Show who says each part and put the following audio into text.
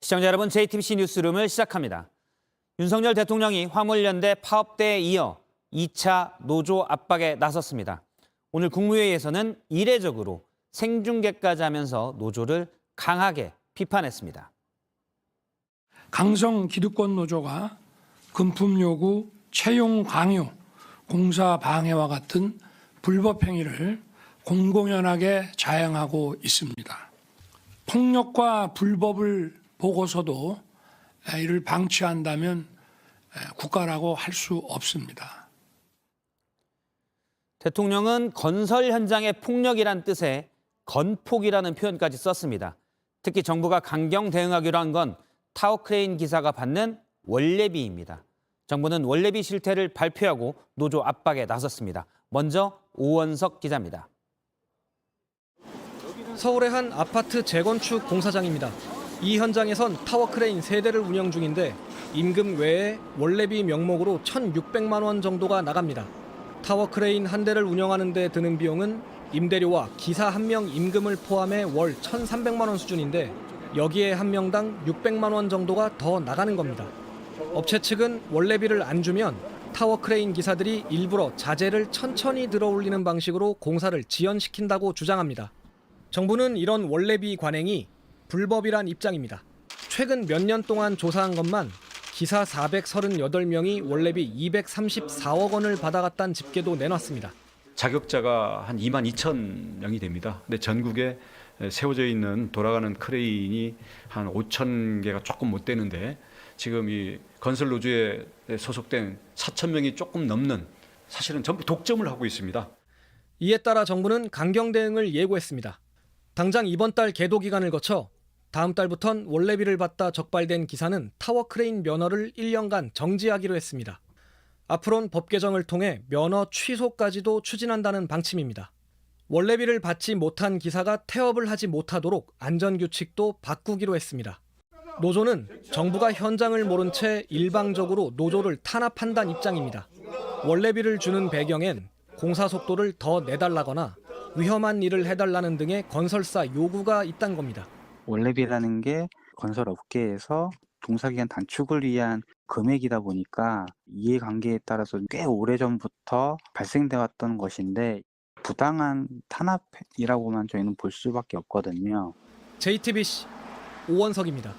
Speaker 1: 시청자 여러분, JTBC 뉴스룸을 시작합니다. 윤석열 대통령이 화물연대 파업대에 이어 2차 노조 압박에 나섰습니다. 오늘 국무회의에서는 이례적으로 생중계까지 하면서 노조를 강하게 비판했습니다.
Speaker 2: 강성 기득권 노조가 금품 요구, 채용 강요, 공사 방해와 같은 불법 행위를 공공연하게 자행하고 있습니다. 폭력과 불법을 보고서도 이를 방치한다면 국가라고 할 수 없습니다.
Speaker 1: 대통령은 건설 현장의 폭력이란 뜻의 건폭이라는 표현까지 썼습니다. 특히 정부가 강경 대응하기로 한 건 타워크레인 기사가 받는 원래비입니다. 정부는 원래비 실태를 발표하고 노조 압박에 나섰습니다. 먼저 오원석 기자입니다.
Speaker 3: 서울의 한 아파트 재건축 공사장입니다. 이 현장에선 타워크레인 3대를 운영 중인데 임금 외에 원래비 명목으로 1,600만 원 정도가 나갑니다. 타워크레인 한 대를 운영하는 데 드는 비용은 임대료와 기사 한 명 임금을 포함해 월 1,300만 원 수준인데 여기에 한 명당 600만 원 정도가 더 나가는 겁니다. 업체 측은 원래비를 안 주면 타워크레인 기사들이 일부러 자재를 천천히 들어올리는 방식으로 공사를 지연시킨다고 주장합니다. 정부는 이런 원래비 관행이 불법이란 입장입니다. 최근 몇 년 동안 조사한 것만 기사 438명이 원래비 234억 원을 받아갔다는 집계도 내놨습니다.
Speaker 4: 자격자가 한 2만 2천 명이 됩니다. 근데 전국에 세워져 있는 돌아가는 크레인이 한 5천 개가 조금 못 되는데 지금 이 건설 노조에 소속된 4천 명이 조금 넘는 사실은 전부 독점을 하고 있습니다.
Speaker 3: 이에 따라 정부는 강경 대응을 예고했습니다. 당장 이번 달 계도 기간을 거쳐 다음 달부턴 원래비를 받다 적발된 기사는 타워크레인 면허를 1년간 정지하기로 했습니다. 앞으로는 법 개정을 통해 면허 취소까지도 추진한다는 방침입니다. 원래비를 받지 못한 기사가 태업을 하지 못하도록 안전규칙도 바꾸기로 했습니다. 노조는 정부가 현장을 모른 채 일방적으로 노조를 탄압한다는 입장입니다. 원래비를 주는 배경엔 공사 속도를 더 내달라거나 위험한 일을 해달라는 등의 건설사 요구가 있다는 겁니다.
Speaker 5: 원래비라는 게 건설 업계에서 공사기간 단축을 위한 금액이다 보니까 이해관계에 따라서 꽤 오래전부터 발생돼 왔던 것인데 부당한 탄압이라고만 저희는 볼 수밖에 없거든요.
Speaker 3: JTBC 오원석입니다.